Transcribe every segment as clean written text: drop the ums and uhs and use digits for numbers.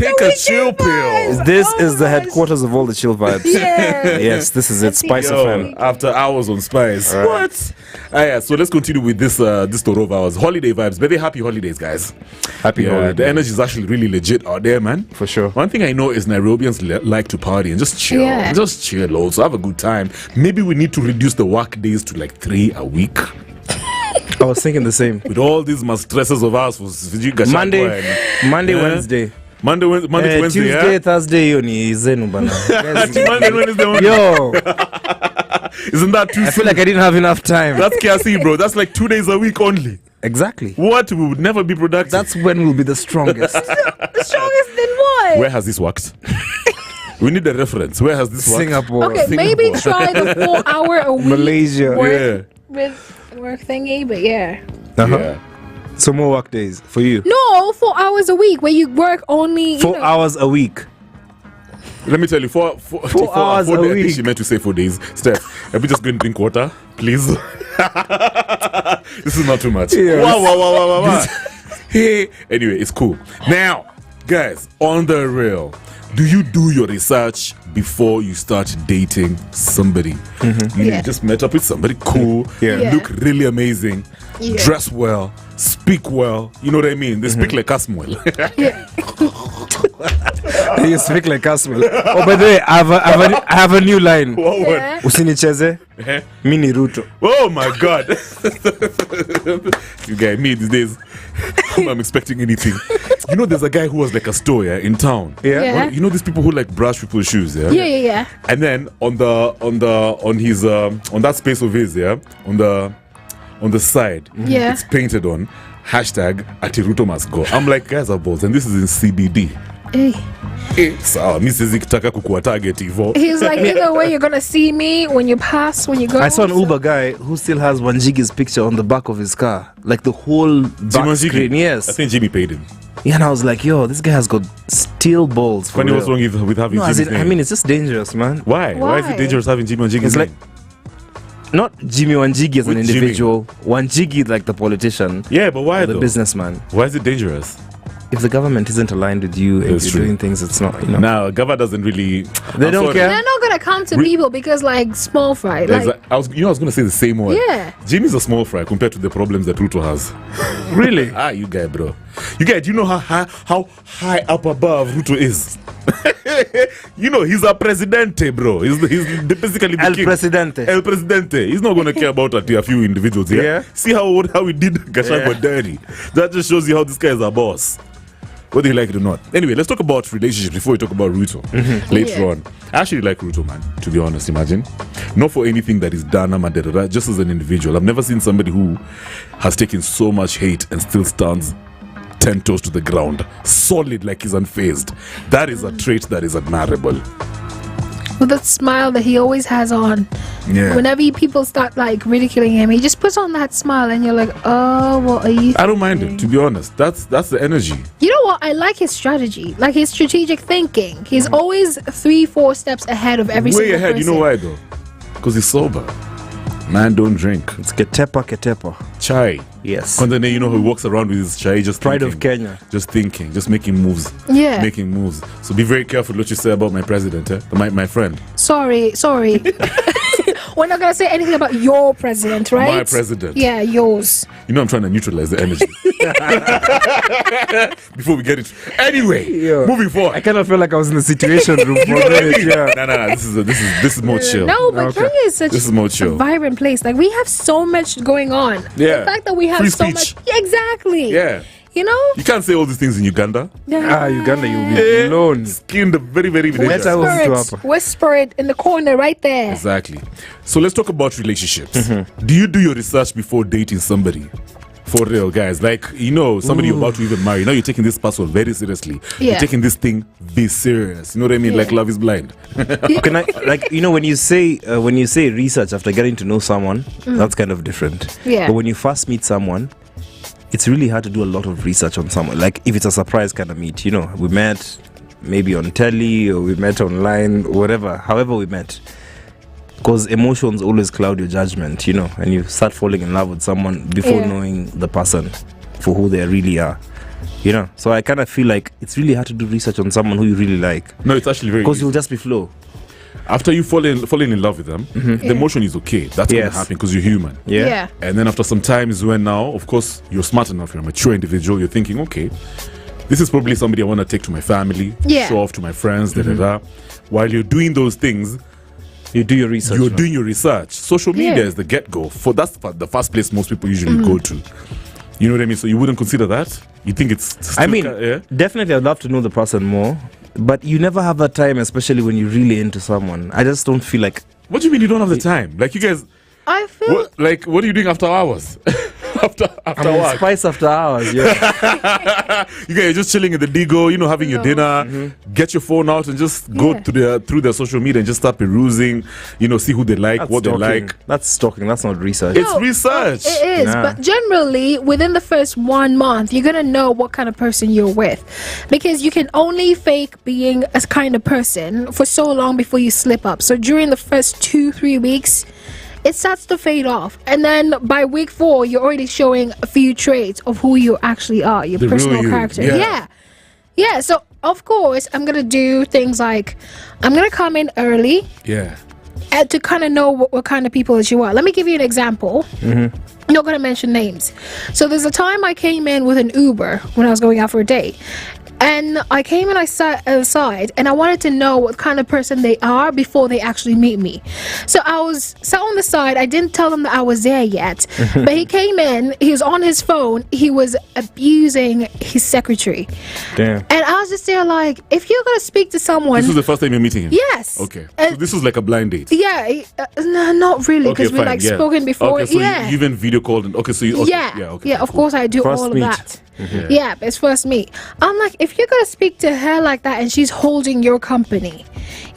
Take a chill pill. This is the headquarters of all the chill vibes. Yeah. Yes, this is it. SpiceFM. After hours on Spice. Right. What? Yeah, so let's continue with this story of ours. Holiday vibes. Very happy holidays, guys. Happy holidays. The energy is actually really legit out there, man. For sure. One thing I know is Nairobians like to party and just chill. Yeah. Just chill also. Have a good time. Maybe we need to reduce the work days to like 3 a week. I was thinking the same. With all these stresses of ours, Monday, Wednesday. Monday, Wednesday, Tuesday, Thursday, yoni zenu bana. Monday, Wednesday, only. Yo, isn't that too I feel like I didn't have enough time. That's KC, bro. That's like 2 days a week only. Exactly. What? We would never be productive. That's when we'll be the strongest. The strongest in what? Where has this worked? We need a reference. Where has this worked? Singapore. Okay, maybe try the 4 hour a week Malaysia. work with work thingy, but yeah. Uh-huh. Yeah. So more work days for you. No, 4 hours a week where you work only 4 hours a week. Let me tell you, 4 hours a days. I think week. she meant to say 4 days. Steph, let me just go and drink water, please. This is not too much. Yes. Wow. Hey, anyway, it's cool. Now, guys, on the real, do you do your research before you start dating somebody? You just met up with somebody cool, Yeah. look really amazing, Yeah. dress well, speak well. You know what I mean? They speak like us well. Yeah. You speak like Caswell. Oh, by the way, I have a new line. Yeah. Usinicheze, mini Ruto. Oh my God. You guys, me these days, I'm expecting anything. You know, there's a guy who was like a store in town. Yeah. Yeah. You know these people who like brush people's shoes, yeah? Yeah. And then on that space of his, on the side, Yeah. it's painted on #Atiruto must go. I'm like, guys are balls, and this is in CBD. Hey. So, Mrs. Ikitaka kukuwa target hivyo. He's like, either way, you're gonna see me when you pass, when you go. I saw an so- Uber guy who still has Wanjigi's picture on the back of his car. Like the whole back Wanjigi? screen. Yes. I think Jimmy paid him. Yeah, and I was like, yo, this guy has got steel balls. For Funny, real. what's wrong with having No, as Jimmy's in, I name? mean, it's just dangerous, man. Why? Why is it Why? dangerous having Jimmy Wanjigi? It's like not Jimmy Wanjigi as an Which Jimmy? individual. Wanjigi like the politician. yeah, but why Or the though? businessman. Why is it dangerous? If the government isn't aligned with you and That's you're true. doing things, it's not, you know. Now, Gava doesn't really. They I'm don't sorry. care. They're not gonna come to people because, like, small fry. There's Like, I was going to say the same word. Yeah. Jimmy's a small fry compared to the problems that Ruto has. Really? You guy, bro. You guys, do you know how high up above Ruto is? You know, he's a presidente, bro. He's basically the El king. Presidente. El Presidente. He's not going to care about a few individuals here. Yeah. See how he did Gachagua dirty. That just shows you how this guy is a boss. Whether you like it or not. Anyway, let's talk about relationships before we talk about Ruto later Yeah. on. I actually like Ruto, man, to be honest, imagine. Not for anything that is done, just as an individual. I've never seen somebody who has taken so much hate and still stands 10 toes to the ground, solid like he's unfazed. That is a trait that is admirable. with that smile that he always has on. Yeah. Whenever people start like ridiculing him, he just puts on that smile, and you're like, oh, what are you? I don't mind it, to be honest. That's the energy. You know what? I like his strategy, like his strategic thinking. He's always 3-4 steps ahead of every Way single ahead. person. You know why though? Because he's sober. Man don't drink. It's ketepa. Chai. Yes. And then, you know, he walks around with his chai, just Pride thinking, of Kenya. just thinking, just making moves. Yeah. Making moves. So be very careful what you say about my president, my friend. Sorry. We're not gonna say anything about your president, right? My president. Yeah, yours. You know, I'm trying to neutralize the energy before we get it. Anyway, Yeah. moving forward. I kind of feel like I was in the situation room for a minute. Yeah. No. This is more chill. No, but Okay. Kenya is such This is more a chill. vibrant place. Like we have so much going on. Yeah. The fact that we have Free so speech. much. Yeah, exactly. Yeah. You know. You can't say all these things in Uganda. Uganda, you'll be alone. Skinned very, very, very Better dangerous. was- Whisper to it. Whisper it in the corner right there. Exactly. So let's talk about relationships. Do you do your research before dating somebody? For real, guys. Like, you know, somebody you're about to even marry. Now you're taking this person very seriously. Yeah. You're taking this thing very serious. You know what I mean? Yeah. Like Love is Blind. Can I, like, you know, when you say research after getting to know someone, that's kind of different. Yeah. But when you first meet someone, it's really hard to do a lot of research on someone. Like if it's a surprise kind of meet, you know, we met maybe on telly or we met online, whatever, however we met. Because emotions always cloud your judgment, you know, and you start falling in love with someone before Yeah. knowing the person for who they really are. You know, so I kind of feel like it's really hard to do research on someone who you really like, No, it's actually very because easy. you'll just be flow. After you falling in love with them, the emotion is okay. That's going to Yes. happen because you're human. Yeah. And then after some time is when now, of course, you're smart enough, you're a mature individual, you're thinking, okay, this is probably somebody I want to take to my family, Yeah. show off to my friends, da da da. While you're doing those things, You do your research. you're man. doing your research. Social media Yeah. is the get-go. That's the first place most people usually go to. You know what I mean? So you wouldn't consider that? You think it's I still mean, yeah? definitely I'd love to know the person more, but you never have that time, especially when you're really into someone. I just don't feel like What do you mean you don't have the time? Like you guys, I feel what are you doing after hours? after I'm on work? Spice after hours. Yeah. You guys are just chilling in the Digo, having your dinner, get your phone out and just go Yeah. through their social media and just start perusing, see who they like, That's what stalking. they like. That's stalking. That's not research. It's research. It is, Nah. but generally within the first 1 month, you're gonna know what kind of person you're with, because you can only fake being a kind of person for so long before you slip up. So during the first 2-3 weeks, it starts to fade off, and then by week 4, you're already showing a few traits of who you actually are, your The real personal you. character. Yeah. Yeah. So of course, I'm gonna do things like I'm gonna come in early Yeah. to kind of know what kind of people that you are. Let me give you an example. I'm not going to mention names. So there's a time I came in with an Uber when I was going out for a date. And I came and I sat aside and I wanted to know what kind of person they are before they actually meet me. So I was sat on the side. I didn't tell them that I was there yet. But he came in, he was on his phone, he was abusing his secretary. Damn. And I was just there like, if you're going to speak to someone... This was the first time you're meeting him? Yes. Okay. And- So this was like a blind date? Yeah, no, not really, because we fine, like yeah. spoken before. Okay, so yeah. you even video called and okay, so you okay, Of course I do First all of meet. that. Yeah, it's first meet. I'm like, if you're gonna speak to her like that and she's holding your company,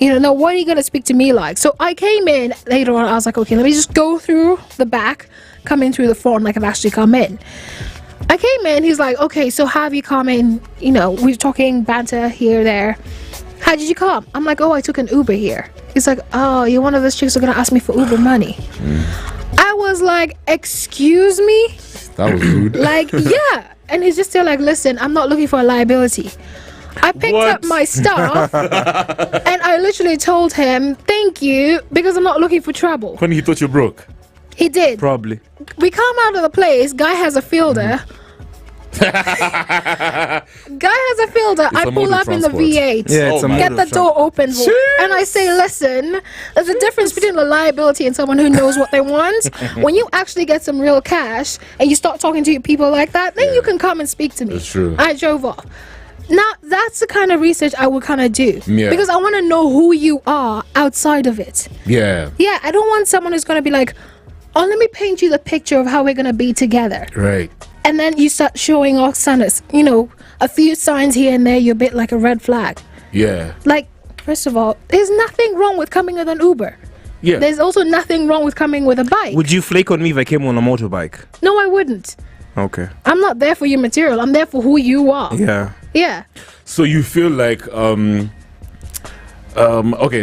now what are you gonna speak to me like? So I came in later on. I was like, okay, let me just go through the back, come in through the front, like I've actually come in. I came in. He's like, okay, so how have you come in? We're talking banter here, there. How did you come? I'm like, oh, I took an Uber here. He's like, oh, you're one of those chicks who are gonna ask me for Uber money. I was like, excuse me? That was rude. Like, yeah. And he's just still like, listen, I'm not looking for a liability. I picked What? up my stuff and I literally told him, thank you, because I'm not looking for trouble. When he thought you broke. He did. Probably. We come out of the place, guy has a fielder. Guy has a fielder. I a pull mode of up in the transport. V8. Yeah, it's Oh a my mode Get of the transport. door open, and I say, listen, there's a difference between a liability and someone who knows what they want. When you actually get some real cash and you start talking to people like that, then you can come and speak to me. That's true. I drove off. Now, that's the kind of research I would kind of do. Yeah. Because I want to know who you are outside of it. Yeah. Yeah, I don't want someone who's going to be like, oh, let me paint you the picture of how we're going to be together. Right. And then you start showing off signs, a few signs here and there, you're a bit like a red flag. Yeah. Like, first of all, there's nothing wrong with coming with an Uber. Yeah. There's also nothing wrong with coming with a bike. Would you flake on me if I came on a motorbike? No, I wouldn't. Okay. I'm not there for your material. I'm there for who you are. Yeah. Yeah. So you feel like okay,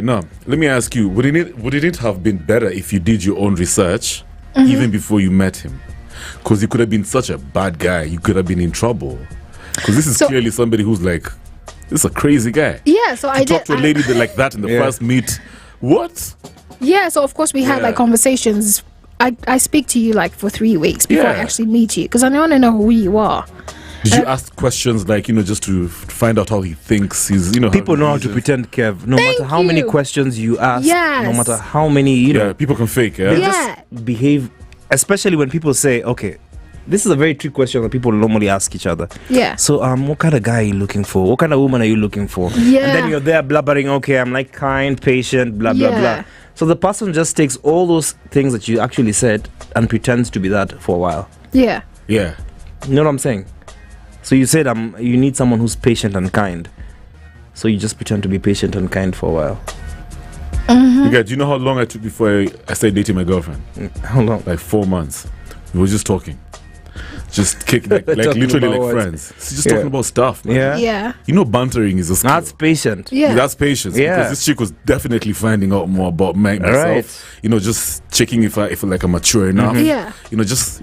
no. Let me ask you, wouldn't it have been better if you did your own research even before you met him? Because he could have been such a bad guy. You could have been in trouble. Because this is So- clearly somebody who's like, this is a crazy guy. Yeah, so I Talk did. to a lady like that in the Yeah. first meet. What? Yeah, so of course we had Yeah. like conversations. I speak to you like for 3 weeks before I Yeah. actually meet you because I want to know who you are. Did you ask questions like, just to find out how he thinks? He's, People know how to reasons? pretend, Kev. No Thank matter how many you. questions you ask, Yes. no matter how many, Yeah, people can fake, yeah? they Yeah. just behave, especially when people say, okay, this is a very tricky question that people normally ask each other. Yeah. So, what kind of guy are you looking for? What kind of woman are you looking for? Yeah. And then you're there blubbering, okay, I'm like kind, patient, blah, blah, Yeah. blah. So the person just takes all those things that you actually said and pretends to be that for a while. Yeah. Yeah. You know what I'm saying? So you said you need someone who's patient and kind. So you just pretend to be patient and kind for a while. You guys, do you know how long I took before I started dating my girlfriend? How long? Like 4 months. We were just talking. Just like Talking literally about like what? friends. It's just Yeah. talking about stuff, man. Yeah. Yeah. Bantering is a skill. That's patient. Yeah. That's patience. Yeah. Because this chick was definitely finding out more about myself. Right. Just checking if like I'm mature enough. Yeah. Just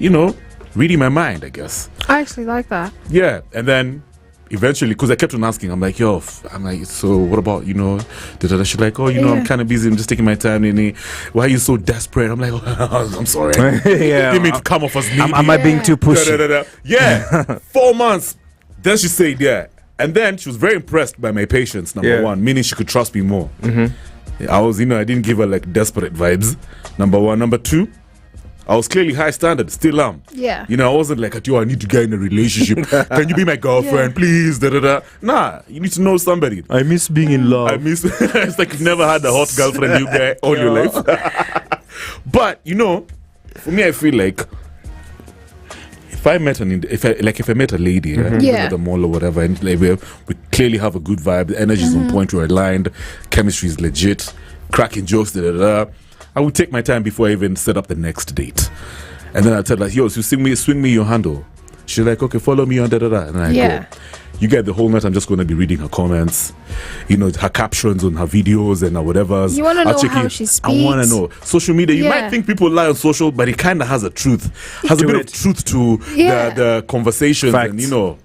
reading my mind, I guess. I actually like that. Yeah. And then eventually, because I kept on asking, I'm like, yo, I'm like, so what about, you know, she's like, oh, you know, I'm kind of busy, I'm just taking my time, Nini. Why are you so desperate? I'm like, oh, I'm sorry. Didn't mean to come off as needy. Am I being too pushy? Yeah, 4 months. Then she said, yeah. And then she was very impressed by my patience, number one, meaning she could trust me more. I was, you know, I didn't give her like desperate vibes, number one. Number two, I was clearly high standard, still am. Yeah. You know, I wasn't like, yo, I need to get in a relationship. Can you be my girlfriend, please? Nah, you need to know somebody. I miss being in love. It's like you've never had a hot girlfriend you get all your life. But, you know, for me, I feel like if I met a lady at the mall or whatever, and like we clearly have a good vibe, the energy is on point, we're aligned, chemistry is legit, cracking jokes, I would take my time before I even set up the next date. And then I'd tell her, yo, so swing me your handle. She's like, okay, follow me on And then I go. You get the whole night, I'm just going to be reading her comments, you know, her captions on her videos and her whatever. You want to know how she speaks? I want to know. Social media, you might think people lie on social, but it kind of has a truth. Has a bit of truth to the conversations. Facts. And, you know.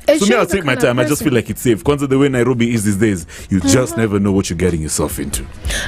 So me, I'll take my time. I just feel like it's safe. Because the way Nairobi is these days, you just never know what you're getting yourself into.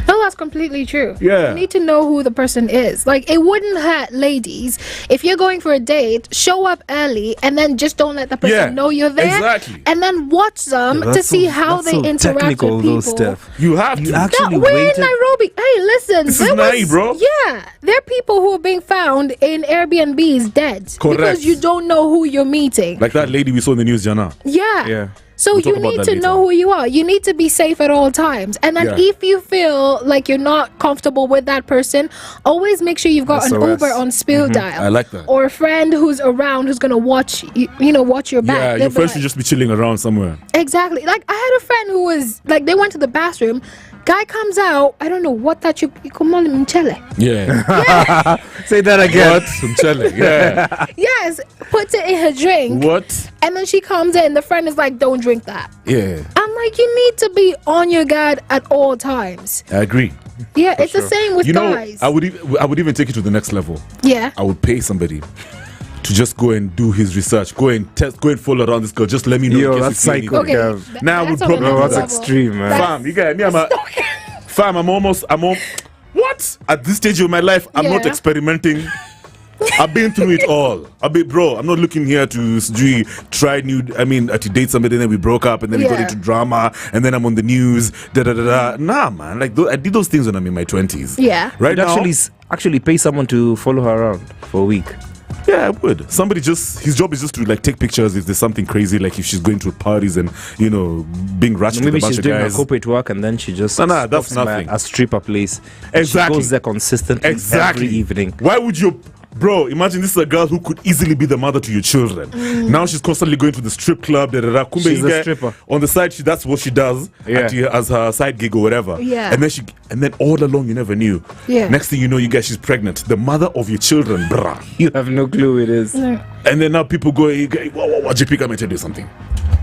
No, that's completely true. Yeah. You need to know who the person is. Like, it wouldn't hurt, ladies, if you're going for a date, show up early and then just don't let the person know you're there. Exactly. And then watch them to see how they interact with people. Stuff. You have to. Actually we're in Nairobi. Hey, listen. This is Nairobi, bro. Yeah. There are people who are being found in Airbnbs dead. Correct. Because you don't know who you're meeting. Like that lady we saw in the news, Jana. Yeah. So We'll you need to know who you are. You need to be safe at all times. And then if you feel like you're not comfortable with that person, always make sure you've got an Uber on speed dial. I like that. Or a friend who's around who's going to watch, watch your back. Yeah, your friend should just be chilling around somewhere. Exactly. Like, I had a friend who was, like, they went to the bathroom. Guy comes out, I don't know what that you call him, Mchele. Yeah. Say that again. What? Mchele. Yeah. Yes, puts it in her drink. What? And then she comes in, the friend is like, don't drink that. Yeah. I'm like, you need to be on your guard at all times. I agree. Yeah, it's the same with Know, guys. I would even take it to the next level. Yeah. I would pay somebody to just go and do his research, go and follow around this girl. Just let me know. Yo, that's psycho. Okay, now I would on probably. another That's level. extreme, man. Fam, you get me? Fam, I'm what? At this stage of my life, I'm not experimenting. I've been through it all. Bro, I'm not looking here to try new. To date somebody, then we broke up, and then we got into drama, and then I'm on the news. Nah, man. Like I did those things when I'm in my 20s. Yeah. Right now, actually pay someone to follow her around for a week. Yeah, I would. Somebody his job is just to like take pictures if there's something crazy, like if she's going to parties and, being ratchet with a bunch of guys. Maybe she's doing her corporate work and then she just that's nothing. A stripper place. Exactly. She goes there consistently every evening. Why would you... Bro, imagine this is a girl who could easily be the mother to your children. Now she's constantly going to the strip club. She's a stripper. On the side, that's what she does as her side gig or whatever. Yeah. And then all along, you never knew. Yeah. Next thing you know, she's pregnant. The mother of your children, bruh. You have no clue who it is. No. And then now people go, JP, come and tell you something.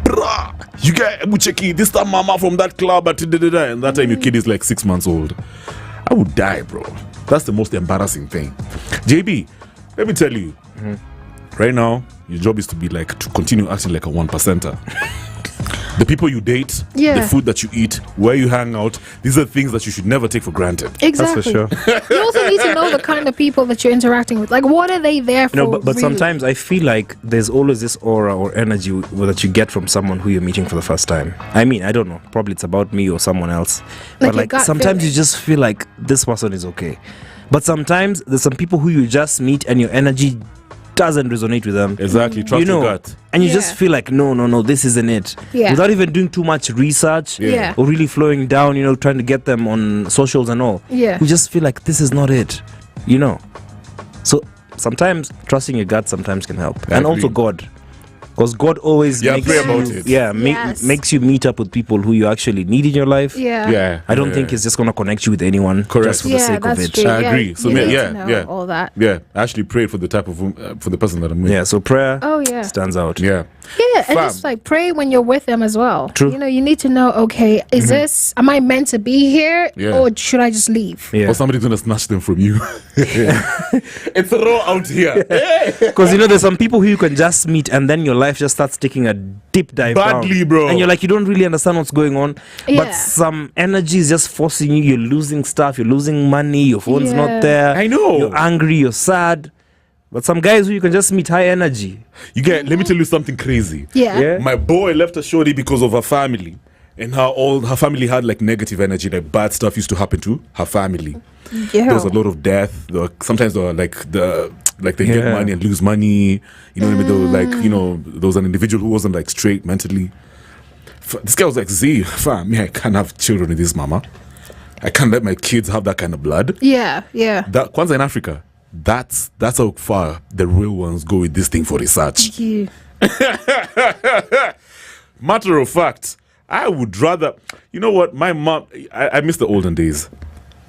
Bruh, you get Mucheki, this time mama from that club, and that time your kid is like 6 months old. I would die, bro. That's the most embarrassing thing. JB, let me tell you, right now, your job is to continue acting like a 1%er. The people you date, the food that you eat, where you hang out, these are things that you should never take for granted. Exactly. That's for sure. You also need to know the kind of people that you're interacting with. Like, what are they there for? But really? Sometimes I feel like there's always this aura or energy that you get from someone who you're meeting for the first time. I don't know. Probably it's about me or someone else. But sometimes you just feel like this person is okay. But sometimes there's some people who you just meet and your energy doesn't resonate with them. Exactly. Trust your gut. And you just feel like, no, this isn't it. Yeah. Without even doing too much research or really flowing down, trying to get them on socials and all. Yeah. You just feel like this is not it, So sometimes trusting your gut sometimes can help. And also God. Because God always makes you meet up with people who you actually need in your life. I don't think He's just going to connect you with anyone just for the sake of it. True. I agree. So all that. Yeah, I actually prayed for the type of for the person that I'm with. Yeah, so prayer stands out. Yeah. Yeah, and just pray when you're with them as well. True. You need to know, okay, am I meant to be here or should I just leave? Yeah. Or somebody's gonna snatch them from you. It's raw out here. Because there's some people who you can just meet and then your life just starts taking a deep dive Badly, down. bro. And you're like, you don't really understand what's going on. Yeah. But some energy is just forcing you. You're losing stuff. You're losing money. Your phone's Yeah. not there. I know. You're angry. You're sad. But some guys who you can just meet high energy. You get. Let me tell you something crazy. Yeah. Yeah. My boy left a shorty because of her family, and how all her family had like negative energy, like bad stuff used to happen to her family. Yeah. There was a lot of death. Sometimes they were like they get Yeah. money and lose money. You know what I mean? They were like, you know, there was an individual who wasn't like straight mentally. This guy was like, "Z, fam, me, I can't have children with this mama. I can't let my kids have that kind of blood." Yeah. Yeah. That Kwanzaa in Africa, that's how far the real ones go with this thing for research. Yeah. Matter of fact, I would rather, you know what, my mom, I miss the olden days.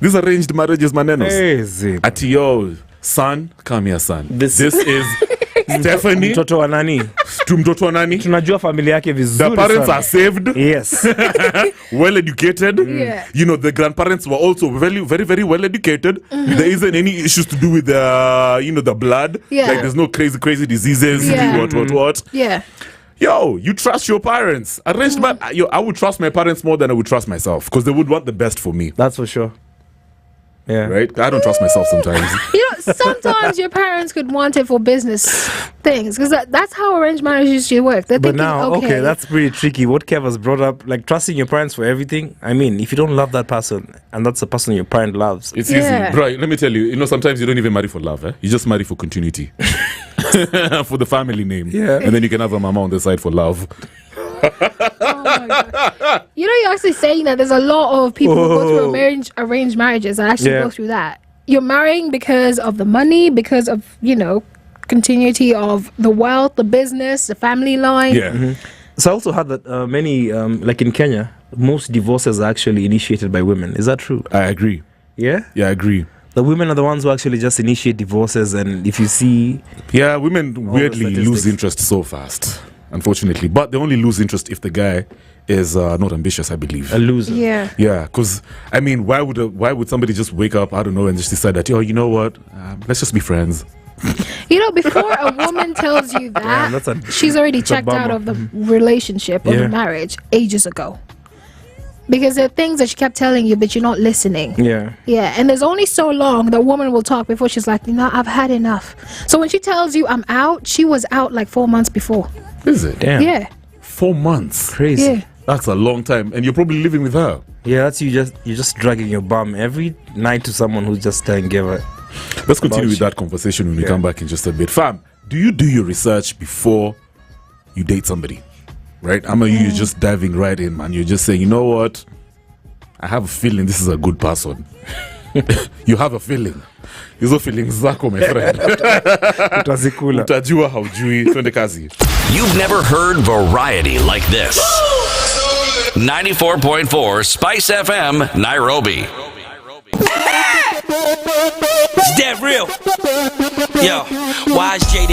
These arranged marriages, manenos. Crazy. Ati yo, son, come here, son. This- This is Stephanie. Mtoto wa nani? Mtoto wa nani? Tunajua familia yake vizuri The parents sana. are saved, Yes. well educated. Yeah. You know, the grandparents were also very, very, very well educated. There isn't any issues to do with the, you know, the blood. Yeah. Like there's no crazy diseases. Yeah. What. Yeah. Yo, you trust your parents. Arranged man, I would trust my parents more than I would trust myself because they would want the best for me, That's for sure. Yeah. right? I don't trust myself sometimes. You know, sometimes your parents could want it for business things because that's how arranged marriage usually work. They're But thinking, now, okay, that's pretty tricky. What Kev has brought up, like trusting your parents for everything. I mean, if you don't love that person and that's the person your parent loves, It's Yeah. easy, bro. Let me tell you. You know, sometimes you don't even marry for love. You just marry for continuity, for the family name. Yeah. And then you can have a mama on the side for love. Oh my God. You know, you're actually saying that there's a lot of people who go through arranged marriages that actually Yeah. go through that. You're marrying because of the money, because of, you know, continuity of the wealth, the business, the family line. Yeah. So I also heard that many, like in Kenya, most divorces are actually initiated by women. Is that true? I agree. Yeah? Yeah, I agree. The women are the ones who actually just initiate divorces, and if you see... Yeah, women weirdly statistics. lose interest so fast, unfortunately. But they only lose interest if the guy is not ambitious, I believe. A loser. Yeah. Yeah, because I mean, why would somebody just wake up, I don't know, and just decide that, yo, you know what, let's just be friends. You know, before a woman tells you that, that's a- she's already it's a checked out bummer. of the relationship or Yeah. the marriage ages ago. Because there are things that she kept telling you, but you're not listening. Yeah. Yeah, and there's only so long the woman will talk before she's like, you know, I've had enough. So when she tells you I'm out, she was out like 4 months before. Is it? Damn. Yeah, 4 months. Crazy. yeah. That's a long time, and you're probably living with her. Yeah, that's you're just dragging your bum every night to someone who just doesn't give a... Let's continue About with you. that conversation when we Yeah. come back in just a bit. Fam, do you do your research before you date somebody? Right? You're just diving right in, man. You're just saying, you know what? I have a feeling this is a good person. You have a feeling. Hizo feelings zako, my friend. Utazikula. Utajua haujui. Twende kazi. You've never heard variety like this. 94.4 Spice FM, Nairobi. It's that real. Yo, why is JD